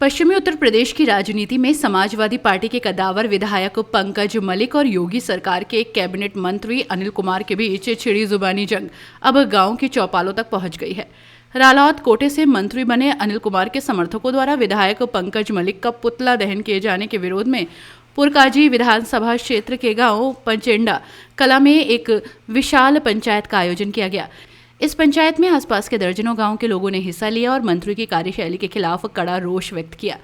पश्चिमी उत्तर प्रदेश की राजनीति में समाजवादी पार्टी के कद्दावर विधायक पंकज मलिक और योगी सरकार के कैबिनेट मंत्री अनिल कुमार के बीच छिड़ी जुबानी जंग अब गांव की चौपालों तक पहुंच गई है। रालौत कोटे से मंत्री बने अनिल कुमार के समर्थकों द्वारा विधायक पंकज मलिक का पुतला दहन किए जाने के विरोध में पुरकाजी विधानसभा क्षेत्र के गांव पंचेंडा कला में एक विशाल पंचायत का आयोजन किया गया। इस पंचायत में आसपास के दर्जनों गांव के लोगों ने हिस्सा लिया और मंत्री की कार्यशैली के खिलाफ कड़ा रोष व्यक्त किया।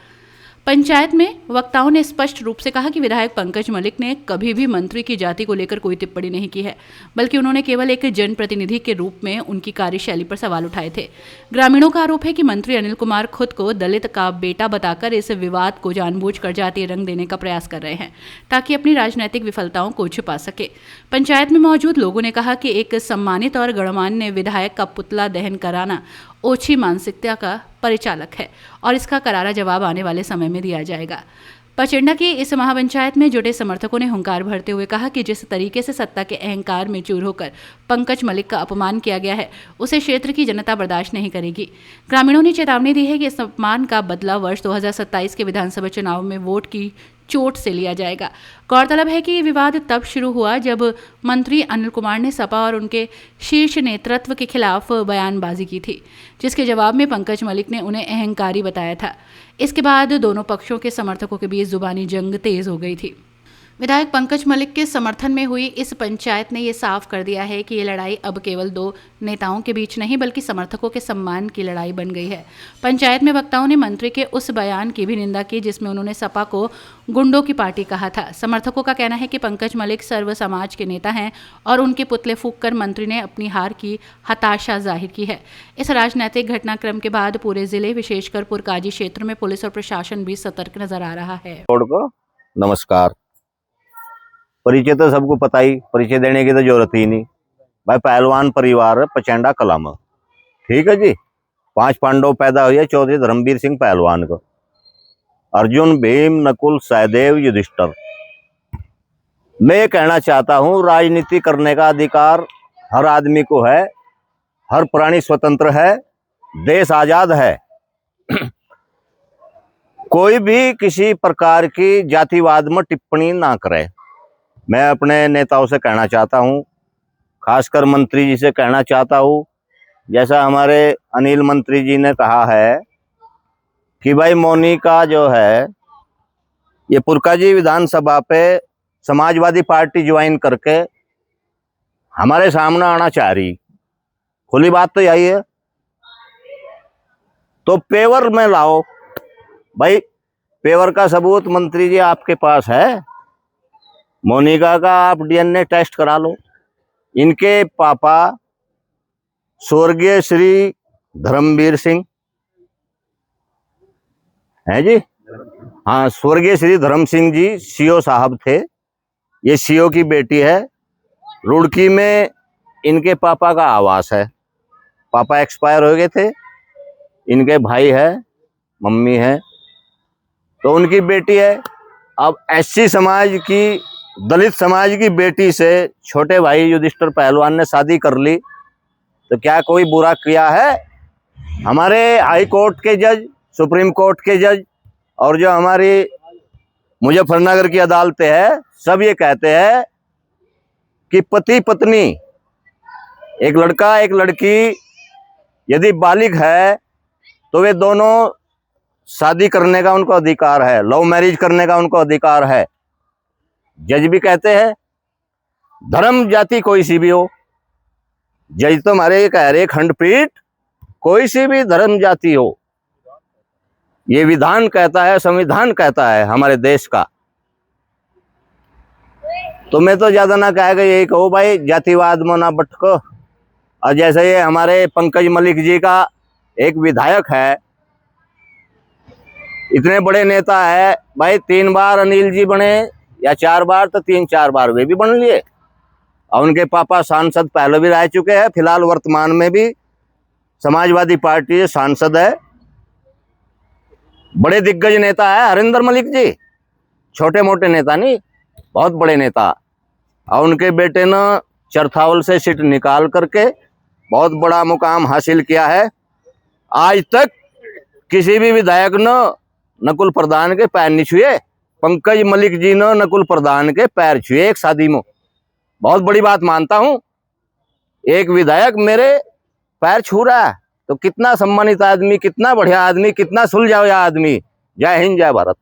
पंचायत में वक्ताओं ने स्पष्ट रूप से कहा कि विधायक पंकज मलिक ने कभी भी मंत्री की जाति को लेकर कोई टिप्पणी नहीं की है, बल्कि उन्होंने केवल एक जनप्रतिनिधि के रूप में उनकी कार्यशैली पर सवाल उठाए थे। ग्रामीणों का आरोप है कि मंत्री अनिल कुमार खुद को दलित का बेटा बताकर इस विवाद को जानबूझकर जातीय रंग देने का प्रयास कर रहे हैं, ताकि अपनी राजनीतिक विफलताओं को छुपा सके। पंचायत में मौजूद लोगों ने कहा कि एक सम्मानित और गणमान्य विधायक का पुतला दहन कराना ओछी मानसिकता का परिचालक है और इसका करारा जवाब आने वाले समय में दिया जाएगा। पचेंडा की इस महापंचायत में जुटे समर्थकों ने हुंकार भरते हुए कहा कि जिस तरीके से सत्ता के अहंकार में चूर होकर पंकज मलिक का अपमान किया गया है, उसे क्षेत्र की जनता बर्दाश्त नहीं करेगी। ग्रामीणों ने चेतावनी दी है कि इस अपमान का बदला वर्ष 2027 के विधानसभा चुनाव में वोट की चोट से लिया जाएगा। गौरतलब है कि विवाद तब शुरू हुआ जब मंत्री अनिल कुमार ने सपा और उनके शीर्ष नेतृत्व के खिलाफ बयानबाजी की थी, जिसके जवाब में पंकज मलिक ने उन्हें अहंकारी बताया था। इसके बाद दोनों पक्षों के समर्थकों के बीच जुबानी जंग तेज हो गई थी। विधायक पंकज मलिक के समर्थन में हुई इस पंचायत ने ये साफ कर दिया है कि ये लड़ाई अब केवल दो नेताओं के बीच नहीं, बल्कि समर्थकों के सम्मान की लड़ाई बन गई है। पंचायत में वक्ताओं ने मंत्री के उस बयान की भी निंदा की जिसमें उन्होंने सपा को गुंडों की पार्टी कहा था। समर्थकों का कहना है कि पंकज मलिक सर्व समाज के नेता हैं और उनके पुतले फूंककर मंत्री ने अपनी हार की हताशा जाहिर की है। इस राजनीतिक घटनाक्रम के बाद पूरे जिले, विशेषकर पुरकाजी क्षेत्र में पुलिस और प्रशासन भी सतर्क नजर आ रहा है। नमस्कार। परिचय तो सबको पता ही, परिचय देने की तो जरूरत ही नहीं। भाई पहलवान परिवार पचेंडा कला में, ठीक है जी। 5 पांडव पैदा हुए, चौधरी धर्मवीर सिंह पहलवान को, अर्जुन, भीम, नकुल, सहदेव, युधिष्ठिर। मैं ये कहना चाहता हूं, राजनीति करने का अधिकार हर आदमी को है, हर प्राणी स्वतंत्र है, देश आजाद है। कोई भी किसी प्रकार की जातिवाद में टिप्पणी ना करे। मैं अपने नेताओं से कहना चाहता हूं, खासकर मंत्री जी से कहना चाहता हूं, जैसा हमारे अनिल मंत्री जी ने कहा है कि भाई मोनिका जो है ये पुरकाजी विधानसभा पे समाजवादी पार्टी ज्वाइन करके हमारे सामने आना चाह रही। खुली बात तो यही है, तो पेवर में लाओ भाई। पेवर का सबूत मंत्री जी आपके पास है? मोनिका का आप डीएनए टेस्ट करा लो। इनके पापा स्वर्गीय श्री धर्मवीर सिंह है जी, हाँ, स्वर्गीय श्री धर्म सिंह जी सीओ साहब थे। ये सीओ की बेटी है। रुड़की में इनके पापा का आवास है। पापा एक्सपायर हो गए थे। इनके भाई है, मम्मी है, तो उनकी बेटी है। अब एससी समाज की, दलित समाज की बेटी से छोटे भाई युधिष्ठिर पहलवान ने शादी कर ली, तो क्या कोई बुरा किया है? हमारे हाई कोर्ट के जज, सुप्रीम कोर्ट के जज और जो हमारी मुजफ्फरनगर की अदालतें हैं, सब ये कहते हैं कि पति पत्नी, एक लड़का एक लड़की यदि बालिग है तो वे दोनों शादी करने का उनको अधिकार है, लव मैरिज करने का उनको अधिकार है। जज भी कहते हैं, धर्म जाति कोई सी भी हो, जज तो हमारे कह रहे खंडपीठ, कोई सी भी धर्म जाति हो, ये विधान कहता है, संविधान कहता है हमारे देश का। तो मैं तो ज्यादा ना कहेगा, यही कहो भाई, जातिवाद में ना भटको। और जैसे ये हमारे पंकज मलिक जी का एक विधायक है, इतने बड़े नेता है भाई, 3 बार अनिल जी बने या 4 बार, तो 3-4 बार वे भी बन लिए। और उनके पापा सांसद पहले भी रह चुके हैं, फिलहाल वर्तमान में भी समाजवादी पार्टी के सांसद है। बड़े दिग्गज नेता है हरिंदर मलिक जी, छोटे मोटे नेता नहीं, बहुत बड़े नेता। और उनके बेटे ने चरथावल से सीट निकाल करके बहुत बड़ा मुकाम हासिल किया है। आज तक किसी भी विधायक ने नकुल प्रधान के पैर नहीं छुए। पंकज मलिक जी ने नकुल प्रधान के पैर छुए एक शादी में। बहुत बड़ी बात मानता हूं। एक विधायक मेरे पैर छू रहा है तो कितना सम्मानित आदमी, कितना बढ़िया आदमी, कितना सुलझा हुआ आदमी। जय हिंद, जय भारत।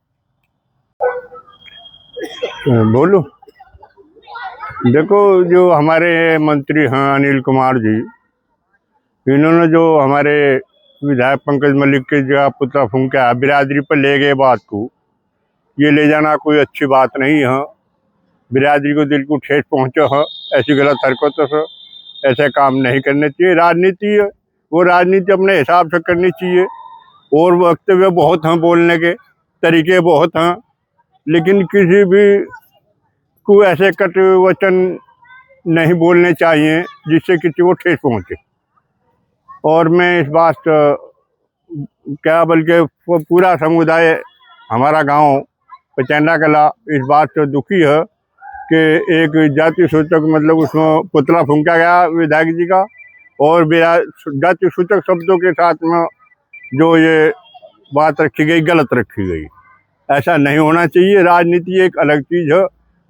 बोलो। देखो, जो हमारे मंत्री हैं अनिल कुमार जी, इन्होंने जो हमारे विधायक पंकज मलिक के जो पुतला फूंका बिरादरी पर ले गए बात को, ये ले जाना कोई अच्छी बात नहीं है। बिरादरी को दिल को ठेस पहुँचे है, ऐसी गलत हरकतों से ऐसे काम नहीं करने चाहिए। राजनीति है, वो राजनीति अपने हिसाब से करनी चाहिए। और वक्तव्य बहुत हैं, बोलने के तरीके बहुत हैं, लेकिन किसी भी को ऐसे कट वचन नहीं बोलने चाहिए जिससे किसी को ठेस पहुँचे। और मैं इस बात क्या बल्कि पूरा समुदाय, हमारा गांव पचैंडा कला इस बात से दुखी है कि एक जाति सूचक मतलब उसमें पुतला फूंका गया विधायक जी का, और जाति सूचक शब्दों के साथ में जो ये बात रखी गई गलत रखी गई। ऐसा नहीं होना चाहिए। राजनीति एक अलग चीज़ है,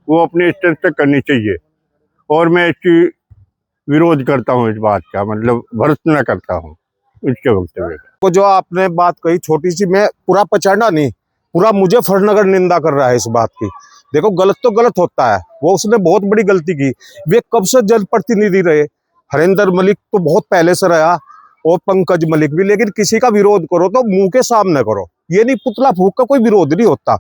वो अपने स्तर तक करनी चाहिए। और मैं इसकी विरोध करता हूँ, इस बात का मतलब भर्त्सना करता हूँ इसके वक्तव्य को। जो आपने बात कही छोटी सी, मैं पूरा पचैंडा नहीं, पूरा मुजफ्फरनगर निंदा कर रहा है इस बात की। देखो, गलत तो गलत होता है, वो उसने बहुत बड़ी गलती की। वे कब से जनप्रतिनिधि रहे, हरेंद्र मलिक तो बहुत पहले से रहा और पंकज मलिक भी, लेकिन किसी का विरोध करो तो मुंह के सामने करो। ये नहीं पुतला फूंक का कोई विरोध नहीं होता,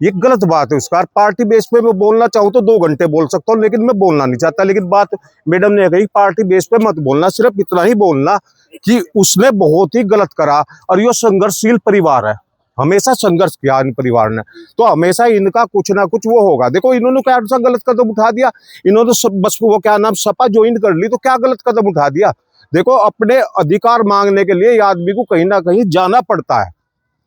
ये गलत बात है उसका। पार्टी बेस पे मैं बोलना चाहूँ तो 2 घंटे बोल सकता हूँ, लेकिन मैं बोलना नहीं चाहता। लेकिन बात मैडम ने कही पार्टी बेस पे मत बोलना, सिर्फ इतना ही बोलना कि उसने बहुत ही गलत करा। और ये संघर्षशील परिवार है, हमेशा संघर्ष किया इन परिवार ने, तो हमेशा इनका कुछ ना कुछ वो होगा। देखो, इन्होंने क्या सा गलत कदम उठा दिया, इन्होंने सब बस वो क्या नाम सपा ज्वाइन कर ली, तो क्या गलत कदम उठा दिया। देखो, अपने अधिकार मांगने के लिए आदमी को कहीं ना कहीं जाना पड़ता है।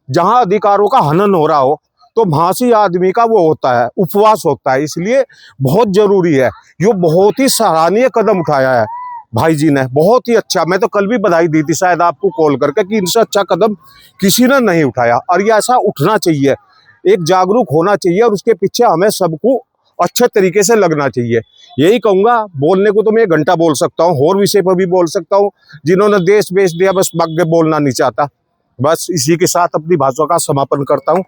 जहां अधिकारों का हनन हो रहा हो तो वहां से आदमी का वो होता है, उपवास होता है। इसलिए बहुत जरूरी है, ये बहुत ही सराहनीय कदम उठाया है भाई जी ने, बहुत ही अच्छा। मैं तो कल भी बधाई दी थी शायद आपको कॉल करके कि इनसे अच्छा कदम किसी ने नहीं उठाया। और ये ऐसा उठना चाहिए, एक जागरूक होना चाहिए, और उसके पीछे हमें सबको अच्छे तरीके से लगना चाहिए। यही कहूँगा। बोलने को तो मैं 1 घंटा बोल सकता हूँ, और विषय पर भी बोल सकता हूँ। जिन्होंने देश बेच दिया, बस आगे बोलना नहीं चाहता। बस इसी के साथ अपनी भाषा का समापन करता हूँ।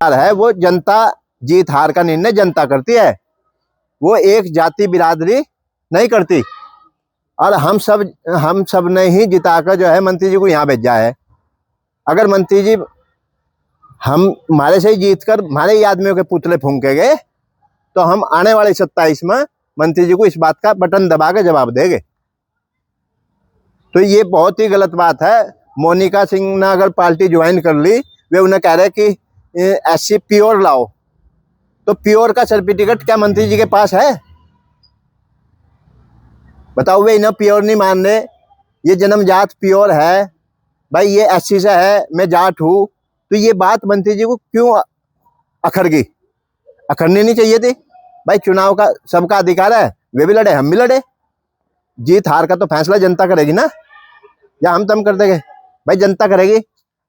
है वो जनता, जीत हार का निर्णय जनता करती है, वो एक जाति बिरादरी नहीं करती। और हम सब ने ही जिताकर जो है मंत्री जी को यहाँ भेजा है। अगर मंत्री जी हमारे से ही जीत कर हमारे ही आदमियों के पुतले फूंके गए तो हम आने वाले 27 में मंत्री जी को इस बात का बटन दबा के जवाब देंगे। तो ये बहुत ही गलत बात है। मोनिका सिंह ने अगर पार्टी ज्वाइन कर ली, वे उन्हें कह रहे कि SC प्योर लाओ, तो प्योर का सर्टिफिकेट क्या मंत्री जी के पास है? बताओ, वे इन्हें प्योर नहीं मान रहे। ये जन्मजात प्योर है भाई, ये SC से है, मैं जाट हूँ, तो ये बात मंत्री जी को क्यों अखर गई? अखरनी नहीं चाहिए थी भाई। चुनाव का सबका अधिकार है, वे भी लड़े, हम भी लड़े। जीत हार का तो फैसला जनता करेगी ना, या हम तम कर देंगे? भाई जनता करेगी।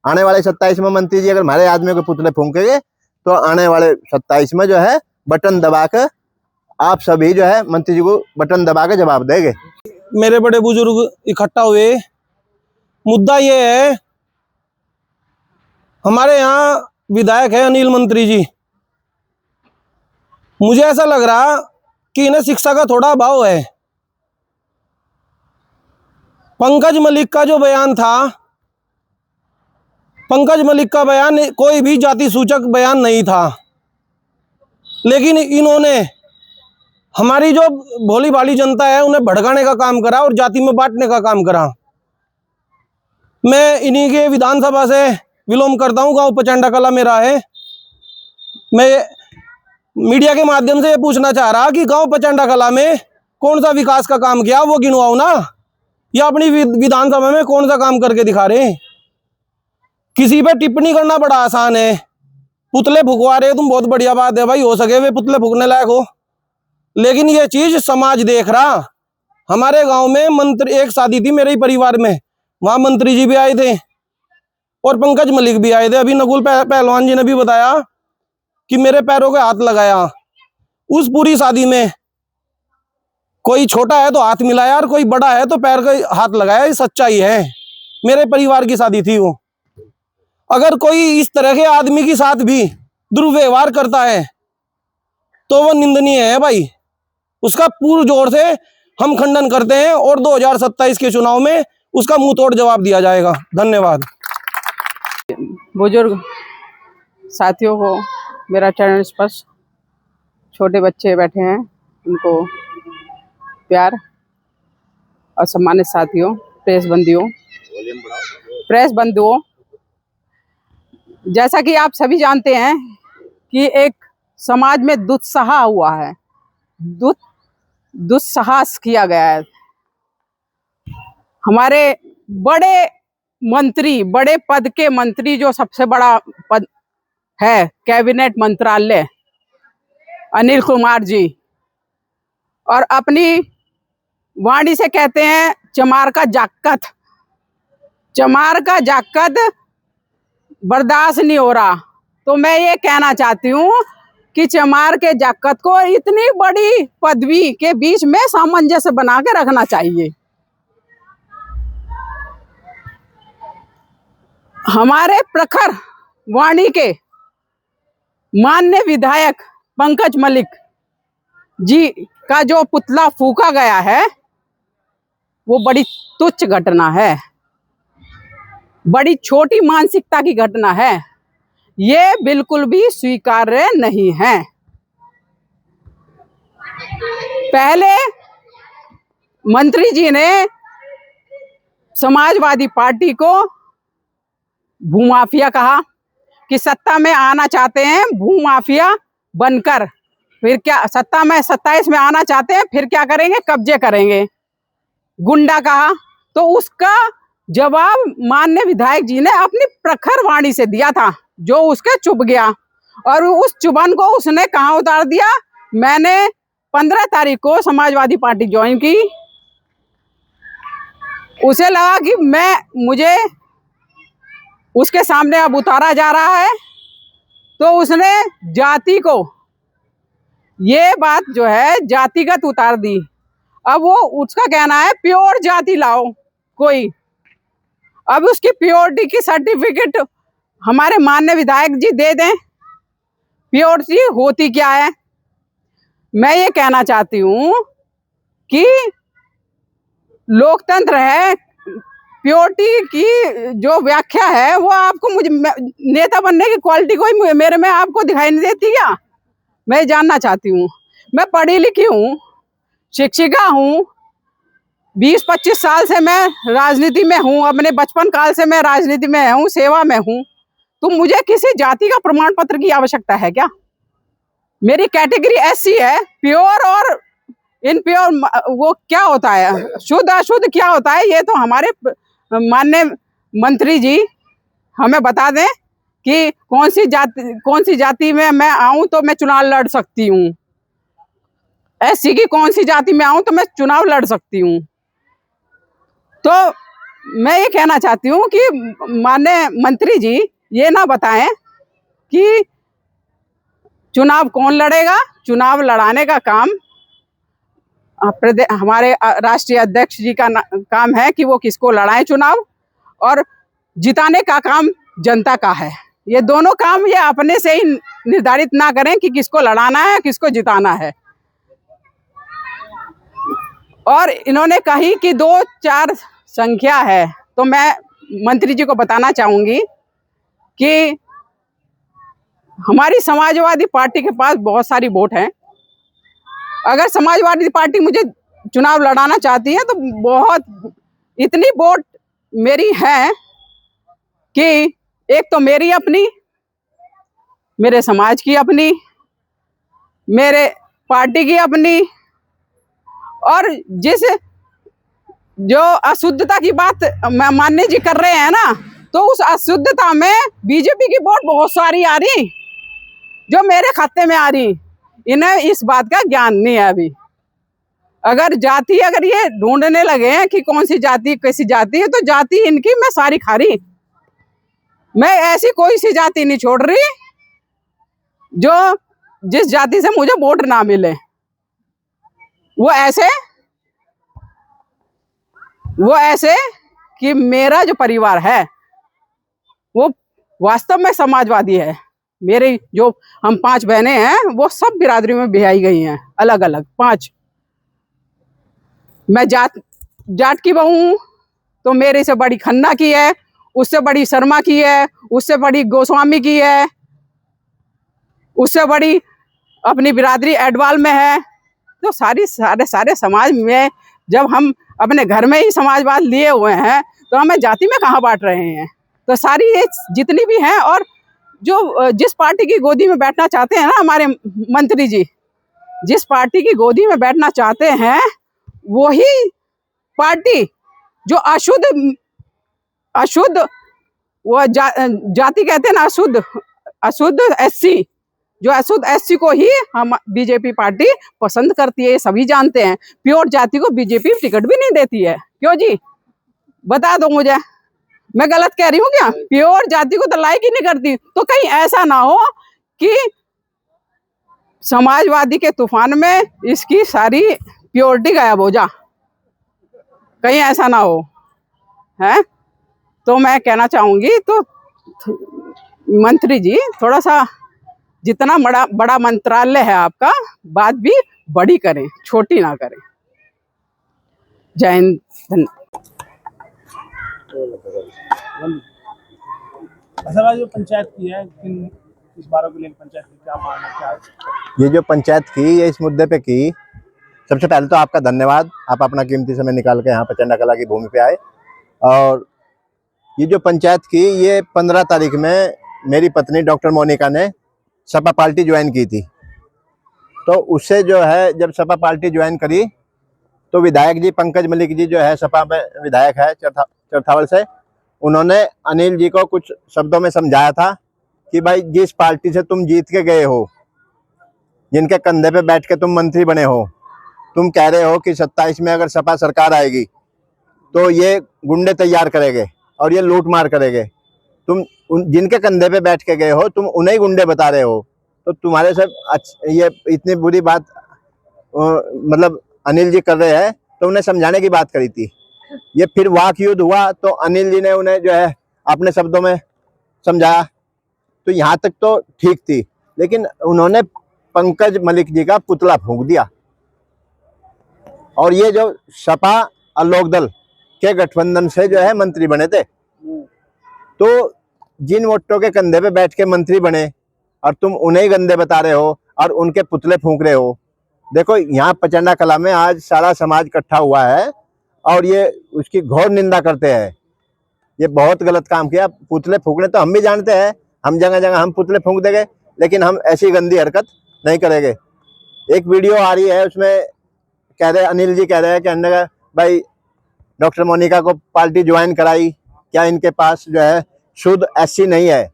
आने वाले 27 में मंत्री जी अगर हमारे आदमियों के पुतले फूंकेंगे तो आने वाले 27 में जो है बटन दबाकर आप सभी जो है मंत्री जी को बटन दबा के जवाब देंगे। मेरे बड़े बुजुर्ग इकट्ठा हुए, मुद्दा ये है, हमारे यहाँ विधायक है अनिल मंत्री जी। मुझे ऐसा लग रहा कि इन्हें शिक्षा का थोड़ा अभाव है। पंकज मलिक का जो बयान था, पंकज मलिक का बयान कोई भी जाति सूचक बयान नहीं था, लेकिन इन्होंने हमारी जो भोली भाली जनता है उन्हें भड़काने का काम करा और जाति में बांटने का काम करा। मैं इन्हीं के विधानसभा से विलोम करता हूं, गांव पचैंडा कला मेरा है। मैं मीडिया के माध्यम से ये पूछना चाह रहा कि गांव पचैंडा कला में कौन सा विकास का काम किया वो गिनवाओ ना, या अपनी विधानसभा में कौन सा काम करके दिखा रहे हैं। किसी पे टिप्पणी करना बड़ा आसान है, पुतले फुकवा रहे तुम, बहुत बढ़िया बात है भाई, हो सके वे पुतले फूकने लायक हो, लेकिन ये चीज समाज देख रहा। हमारे गांव में मंत्री एक शादी थी मेरे ही परिवार में, वहां मंत्री जी भी आए थे, और पंकज मलिक भी आए थे। अभी नकुल पहलवान जी ने भी बताया कि मेरे पैरों के हाथ लगाया। उस पूरी शादी में कोई छोटा है तो हाथ मिलाया और कोई बड़ा है तो पैर का हाथ लगाया। ये सच्चाई है। मेरे परिवार की शादी थी वो। अगर कोई इस तरह के आदमी के साथ भी दुर्व्यवहार करता है तो वो निंदनीय है भाई। उसका पूर्ण जोर से हम खंडन करते हैं और 2027 के चुनाव में उसका मुंह तोड़ जवाब दिया जाएगा। धन्यवाद। बुजुर्ग साथियों को मेरा चरण स्पर्श। छोटे बच्चे बैठे हैं, उनको प्यार। और सम्मानित साथियों, प्रेस बंधुओं, जैसा कि आप सभी जानते हैं कि एक समाज में दुस्साहस हुआ है, दुस्साहस किया गया है। हमारे बड़े मंत्री, बड़े पद के मंत्री, जो सबसे बड़ा पद है कैबिनेट मंत्रालय, अनिल कुमार जी, और अपनी वाणी से कहते हैं चमार का जाकत बर्दाश्त नहीं हो रहा। तो मैं ये कहना चाहती हूँ कि चमार के जाकत को इतनी बड़ी पदवी के बीच में सामंजस्य बना के रखना चाहिए। हमारे प्रखर वाणी के माननीय विधायक पंकज मलिक जी का जो पुतला फूंका गया है वो बड़ी तुच्छ घटना है, बड़ी छोटी मानसिकता की घटना है। ये बिल्कुल भी स्वीकार्य नहीं है। पहले मंत्री जी ने समाजवादी पार्टी को भूमाफिया कहा कि सत्ता में आना चाहते हैं भूमाफिया बनकर, फिर क्या सत्ता में 27 में आना चाहते हैं, फिर क्या करेंगे, कब्जे करेंगे। गुंडा कहा। तो उसका जवाब माननीय विधायक जी ने अपनी प्रखर वाणी से दिया था, जो उसके चुभ गया। और उस चुभन को उसने कहाँ उतार दिया। मैंने 15 तारीख को समाजवादी पार्टी ज्वाइन की। उसे लगा कि मुझे उसके सामने अब उतारा जा रहा है, तो उसने जाति को, ये बात जो है जातिगत उतार दी। अब वो उसका कहना है प्योर जाति लाओ कोई। अब उसकी प्योरिटी की सर्टिफिकेट हमारे माननीय विधायक जी दे दें। प्योरिटी होती क्या है? मैं ये कहना चाहती हूँ कि लोकतंत्र है, प्योरिटी की जो व्याख्या है वो आपको, मुझे नेता बनने की क्वालिटी कोई मेरे में आपको दिखाई नहीं देती क्या? मैं जानना चाहती हूँ। मैं पढ़ी लिखी हूँ, शिक्षिका हूँ, 20-25 साल से मैं राजनीति में हूँ, अपने बचपन काल से मैं राजनीति में हूँ, सेवा में हूँ। तो मुझे किसी जाति का प्रमाण पत्र की आवश्यकता है क्या? मेरी कैटेगरी ऐसी है, प्योर और इनप्योर वो क्या होता है, शुद्ध अशुद्ध क्या होता है, ये तो हमारे माननीय मंत्री जी हमें बता दें कि कौन सी जाति में मैं आऊं तो मैं चुनाव लड़ सकती हूँ, एससी की कौन सी जाति में आऊं तो मैं चुनाव लड़ सकती हूँ। तो मैं ये कहना चाहती हूँ कि माननीय मंत्री जी ये ना बताएं कि चुनाव कौन लड़ेगा। चुनाव लड़ाने का काम हमारे राष्ट्रीय अध्यक्ष जी का काम है कि वो किसको लड़ाएं चुनाव, और जिताने का काम जनता का है। ये दोनों काम ये अपने से ही निर्धारित ना करें कि किसको लड़ाना है, किसको जिताना है। और इन्होंने कही कि 2-4 संख्या है, तो मैं मंत्री जी को बताना चाहूंगी कि हमारी समाजवादी पार्टी के पास बहुत सारी वोट हैं। अगर समाजवादी पार्टी मुझे चुनाव लड़ाना चाहती है तो बहुत इतनी वोट मेरी है कि एक तो मेरी अपनी, मेरे समाज की अपनी, मेरे पार्टी की अपनी, और जिस जो अशुद्धता की बात माननीय जी कर रहे हैं ना, तो उस अशुद्धता में बीजेपी की वोट बहुत सारी आ रही, जो मेरे खाते में आ रही। इन्हें इस बात का ज्ञान नहीं है अभी। अगर ये ढूंढने लगे हैं कि कौन सी जाति कैसी जाति है, तो जाति इनकी मैं सारी खारी। मैं ऐसी कोई सी जाति नहीं छोड़ रही जो जिस जाति से मुझे वोट ना मिले। वो ऐसे कि मेरा जो परिवार है वो वास्तव में समाजवादी है। मेरे जो हम 5 बहनें हैं वो सब बिरादरी में ब्याही गई हैं, अलग अलग 5। मैं जाट की बहू हूँ, तो मेरे से बड़ी खन्ना की है, उससे बड़ी शर्मा की है, उससे बड़ी गोस्वामी की है, उससे बड़ी अपनी बिरादरी एडवाल में है। तो सारे समाज में जब हम अपने घर में ही समाजवाद लिए हुए हैं तो हमें जाति में कहाँ बांट रहे हैं। तो सारी ये जितनी भी हैं, और जो जिस पार्टी की गोदी में बैठना चाहते हैं ना हमारे मंत्री जी, जिस पार्टी की गोदी में बैठना चाहते हैं वही पार्टी जो अशुद्ध वो जाति कहते हैं ना, अशुद्ध एससी, जो अशुद्ध एससी को ही हम बीजेपी पार्टी पसंद करती है, ये सभी जानते हैं। प्योर जाति को बीजेपी टिकट भी नहीं देती है। क्यों जी, बता दो मुझे, मैं गलत कह रही हूँ क्या? प्योर जाति को तो लाइक ही नहीं करती। तो कहीं ऐसा ना हो कि समाजवादी के तूफान में इसकी सारी प्योरिटी गायब हो जा, कहीं ऐसा ना हो है। तो मैं कहना चाहूंगी, तो मंत्री जी थोड़ा सा जितना बड़ा मंत्रालय है आपका, बात भी बड़ी करें, छोटी ना करें। जय हिंद, धन्यवाद। अच्छा, जो पंचायत की है, इस बारों को लेकर पंचायत की क्या मांग है, क्या? ये जो पंचायत की, ये इस मुद्दे पे की, सबसे पहले तो आपका धन्यवाद, आप अपना कीमती समय निकाल के यहाँ प्रचंडा कला की भूमि पे आए। और ये जो पंचायत की, ये 15 तारीख में मेरी पत्नी डॉक्टर मोनिका ने सपा पार्टी ज्वाइन की थी। तो उससे जो है, जब सपा पार्टी ज्वाइन करी तो विधायक जी पंकज मलिक जी जो है सपा में विधायक है चरथावल से, उन्होंने अनिल जी को कुछ शब्दों में समझाया था कि भाई जिस पार्टी से तुम जीत के गए हो, जिनके कंधे पे बैठ के तुम मंत्री बने हो, तुम कह रहे हो कि 27 में अगर सपा सरकार आएगी तो ये गुंडे तैयार करेंगे और ये लूट मार करेंगे। तुम जिनके कंधे पे बैठ के गए हो, तुम उन्हें गुंडे बता रहे हो। तो तुम्हारे से ये इतनी बुरी बात मतलब अनिल जी कर रहे हैं, तो उन्हें समझाने की बात करी थी। ये फिर वाक युद्ध हुआ तो अनिल जी ने उन्हें जो है अपने शब्दों में समझाया, तो यहाँ तक तो ठीक थी। लेकिन उन्होंने पंकज मलिक जी का पुतला फूंक दिया, और ये जो सपा और लोकदल के गठबंधन से जो है मंत्री बने थे, तो जिन वोटों के कंधे पे बैठ के मंत्री बने और तुम उन्हें ही गंदे बता रहे हो और उनके पुतले फूंक रहे हो। देखो, यहाँ प्रचंडा कला में आज सारा समाज इकट्ठा हुआ है और ये उसकी घोर निंदा करते हैं। ये बहुत गलत काम किया। पुतले फूंकने तो हम भी जानते हैं, हम जगह जगह हम पुतले फूंक देंगे, लेकिन हम ऐसी गंदी हरकत नहीं करेंगे। एक वीडियो आ रही है, उसमें कह रहे अनिल जी कह रहे हैं कि भाई डॉक्टर मोनिका को पार्टी ज्वाइन कराई, क्या इनके पास जो है शुद्ध एससी नहीं है?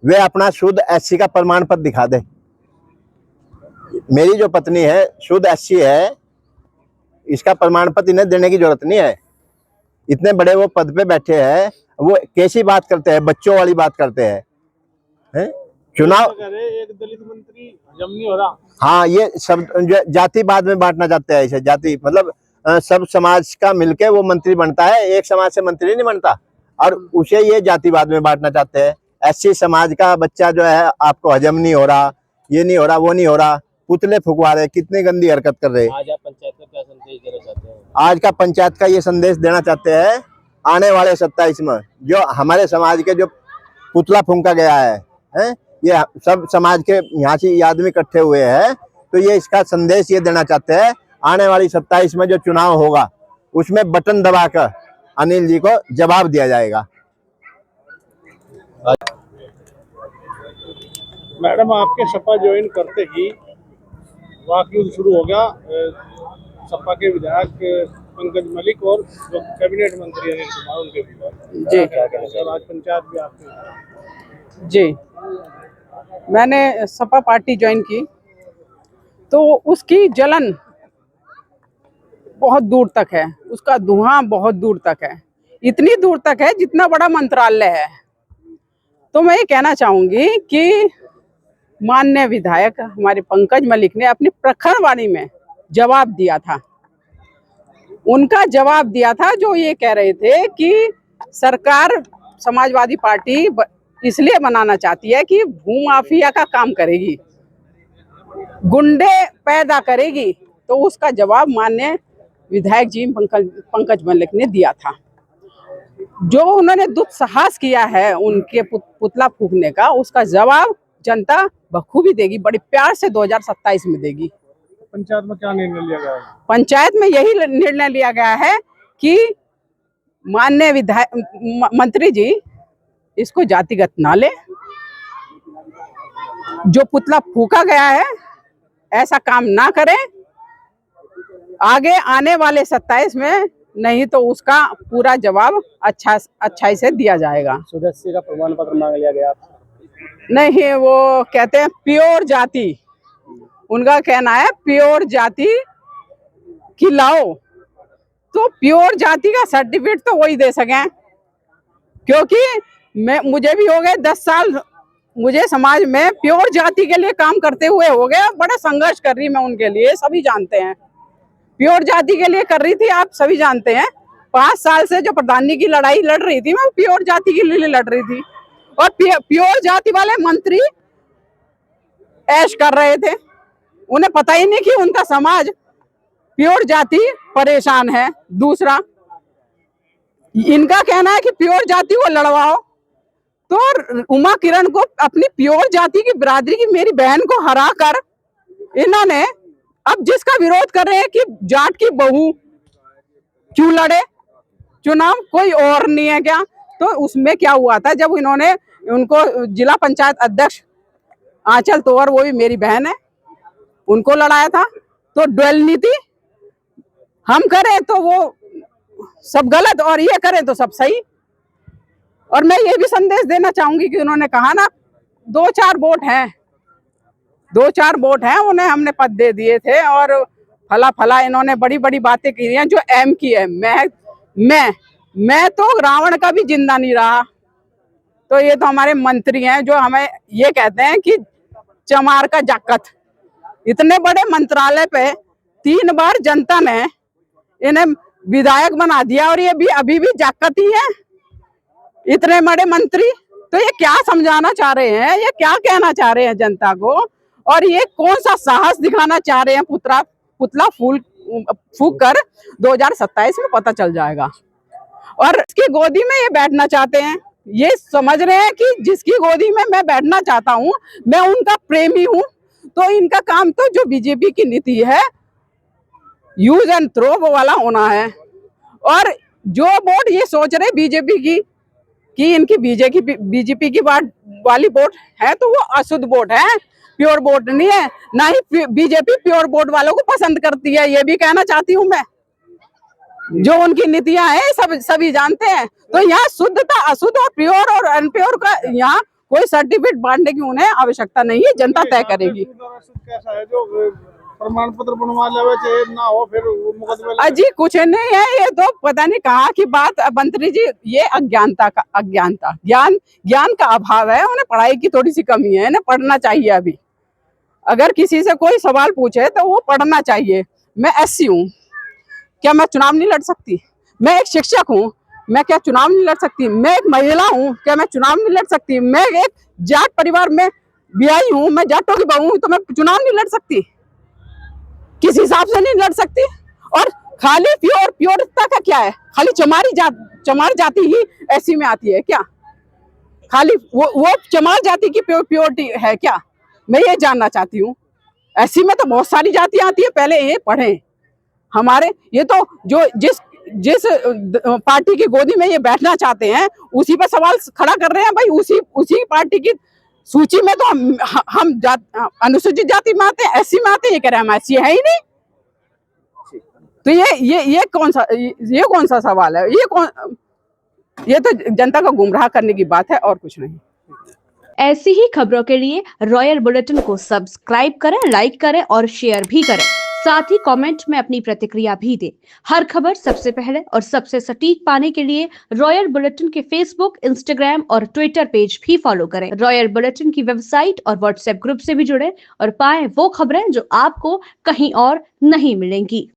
वे अपना शुद्ध एससी का प्रमाण पत्र दिखा दे। मेरी जो पत्नी है शुद्ध एससी है, इसका प्रमाण पत्र इन्हें देने की जरूरत नहीं है। इतने बड़े वो पद पे बैठे हैं, वो कैसी बात करते हैं, बच्चों वाली बात करते हैं। चुनाव एक दलित मंत्री हजम नहीं हो रहा। हाँ, ये सब जातिवाद में बांटना चाहते हैं। इसे जाति मतलब सब समाज का मिलके वो मंत्री बनता है, एक समाज से मंत्री नहीं बनता, और उसे ये जातिवाद में बांटना चाहते हैं। एससी समाज का बच्चा जो है आपको हजम नहीं हो रहा, ये नहीं हो रहा, वो नहीं हो रहा, पुतले फुकवा रहे, कितनी गंदी हरकत कर रहे। आज आप पंचायत का क्या संदेश देना चाहते हैं? आज का पंचायत का ये संदेश देना चाहते हैं, आने वाले 27 में जो हमारे समाज के जो पुतला फूंका गया है, ये सब समाज के यहाँ से ये आदमी इकट्ठे हुए हैं, तो ये इसका संदेश ये देना चाहते हैं, आने वाली 27 में जो चुनाव होगा उसमें बटन दबाकर अनिल जी को जवाब दिया जाएगा। मैडम, आपके सपा ज्वाइन करते ही वाक युद्ध शुरू हो गया सपा के विधायक पंकज मलिक और जो कैबिनेट मंत्री अनिल कुमार, उनके जी सर आज पंचायत भी आपके। जी, मैंने सपा पार्टी ज्वाइन की तो उसकी जलन बहुत दूर तक है, उसका धुआं बहुत दूर तक है, इतनी दूर तक है जितना बड़ा मंत्रालय है। तो मैं ये कहना चाहूंगी कि माननीय विधायक हमारे पंकज मलिक ने अपनी प्रखर वाणी में जवाब दिया था। उनका जवाब दिया था जो ये कह रहे थे कि सरकार समाजवादी पार्टी इसलिए बनाना चाहती है कि भूमाफिया का काम करेगी, गुंडे पैदा करेगी। तो उसका जवाब माननीय विधायक जी पंकज मलिक ने दिया था। जो उन्होंने दुस्साहस किया है उनके पुतला फूकने का, उसका जवाब जनता बखूबी देगी, बड़े प्यार से 2027 में देगी। पंचायत में क्या निर्णय लिया गया है? पंचायत में यही निर्णय लिया गया है कि माननीय विधायक मंत्री जी इसको जातिगत ना ले। जो पुतला फूका गया है ऐसा काम ना करें आगे आने वाले 27 में, नहीं तो उसका पूरा जवाब अच्छाई से दिया जाएगा। सदस्य का प्रमाण पत्र मांग लिया गया आपसे? नहीं, वो कहते हैं प्योर जाति, उनका कहना है प्योर जाति की लाओ। तो प्योर जाति का सर्टिफिकेट तो वही दे सकें, क्योंकि मुझे भी हो गए 10 साल, मुझे समाज में प्योर जाति के लिए काम करते हुए हो गया। बड़ा संघर्ष कर रही मैं उनके लिए, सभी जानते हैं। प्योर जाति के लिए कर रही थी, आप सभी जानते हैं। 5 साल से जो प्रधानी की लड़ाई लड़ रही थी, मैं प्योर जाति के लिए लड़ रही थी। और प्योर जाति वाले मंत्री ऐश कर रहे थे, उन्हें पता ही नहीं कि उनका समाज प्योर जाति परेशान है। दूसरा, इनका कहना है कि प्योर जाति को लड़वाओ, तो उमा किरण को अपनी प्योर जाति की बिरादरी की मेरी बहन को हरा कर इन्होंने अब जिसका विरोध कर रहे हैं कि जाट की बहू क्यों लड़े चुनाव, कोई और नहीं है क्या? तो उसमें क्या हुआ था, जब इन्होंने उनको जिला पंचायत अध्यक्ष आंचल तोवर, वो भी मेरी बहन है, उनको लड़ाया था। तो ड्वेल नीति हम करें तो वो सब गलत और ये करें तो सब सही। और मैं ये भी संदेश देना चाहूंगी कि उन्होंने कहा ना 2-4 वोट हैं, 2-4 वोट हैं, उन्हें हमने पद दे दिए थे और फला इन्होंने बड़ी बड़ी बातें की हैं जो एम की है। मैं तो रावण का भी जिंदा नहीं रहा। तो ये तो हमारे मंत्री हैं जो हमें ये कहते हैं कि चमार का जाकत। इतने बड़े मंत्रालय पे 3 बार जनता ने इन्हें विधायक बना दिया और ये भी अभी भी जाकत ही है, इतने बड़े मंत्री। तो ये क्या समझाना चाह रहे हैं, ये क्या कहना चाह रहे हैं जनता को, और ये कौन सा साहस दिखाना चाह रहे हैं? पुतला फूक कर 2027 में पता चल जाएगा। और इसकी गोदी में ये बैठना चाहते हैं, ये समझ रहे हैं कि जिसकी गोदी में मैं बैठना चाहता हूँ मैं उनका प्रेमी हूँ। तो इनका काम तो जो बीजेपी की नीति है यूज एंड थ्रो वो वाला होना है। और जो वोट ये सोच रहे बीजेपी की कि इनकी बीजेपी की वाली वोट है, तो वो अशुद्ध वोट है, प्योर वोट नहीं है। ना ही बीजेपी प्योर वोट वालों को पसंद करती है, ये भी कहना चाहती हूँ मैं। जो उनकी नीतियां हैं सभी जानते हैं। तो यहाँ शुद्धता, अशुद्ध और प्योर और अनप्योर का यहाँ कोई सर्टिफिकेट बांटने की उन्हें आवश्यकता नहीं है, जनता तय करेगी। कैसा है जो प्रमाण पत्र बनवा लेवे चाहिए ना हो फिर मुकदमे? अजी कुछ नहीं है, ये तो पता नहीं कहाँ की बात मंत्री जी। ये अज्ञानता ज्ञान का अभाव है, उन्हें पढ़ाई की थोड़ी सी कमी है, इन्हें पढ़ना चाहिए। अभी अगर किसी से कोई सवाल पूछे तो वो पढ़ना चाहिए। मैं एससी हूँ, क्या मैं चुनाव नहीं लड़ सकती? मैं एक शिक्षक हूँ, मैं क्या चुनाव नहीं लड़ सकती? मैं एक महिला हूँ, क्या मैं चुनाव नहीं लड़ सकती? मैं एक जाट परिवार में ब्याही हूँ, मैं जाटों की बहू हूँ, तो मैं चुनाव नहीं लड़ सकती? किस हिसाब से नहीं लड़ सकती? और खाली प्योरता का क्या है? खाली चमार जाति ही ऐसी में आती है क्या? खाली वो चमार जाति की प्योरिटी है क्या? मैं ये जानना चाहती हूँ। ऐसी में तो बहुत सारी जातियां आती है, पहले ये पढ़ें। हमारे ये तो जो जिस पार्टी की गोदी में ये बैठना चाहते हैं उसी पर सवाल खड़ा कर रहे हैं। भाई उसी पार्टी की सूची में तो हम अनुसूचित जाति में आते हैं, एससी में आते हैं, ये कह रहे हैं हम एससी है ही नहीं। तो ये कौन सा सवाल है? ये तो जनता को गुमराह करने की बात है और कुछ नहीं। ऐसी ही खबरों के लिए रॉयल बुलेटिन को सब्सक्राइब करें, लाइक करें और शेयर भी करें। साथ ही कमेंट में अपनी प्रतिक्रिया भी दें। हर खबर सबसे पहले और सबसे सटीक पाने के लिए रॉयल बुलेटिन के फेसबुक, इंस्टाग्राम और ट्विटर पेज भी फॉलो करें। रॉयल बुलेटिन की वेबसाइट और व्हाट्सएप ग्रुप से भी जुड़े और पाएं वो खबरें जो आपको कहीं और नहीं मिलेंगी।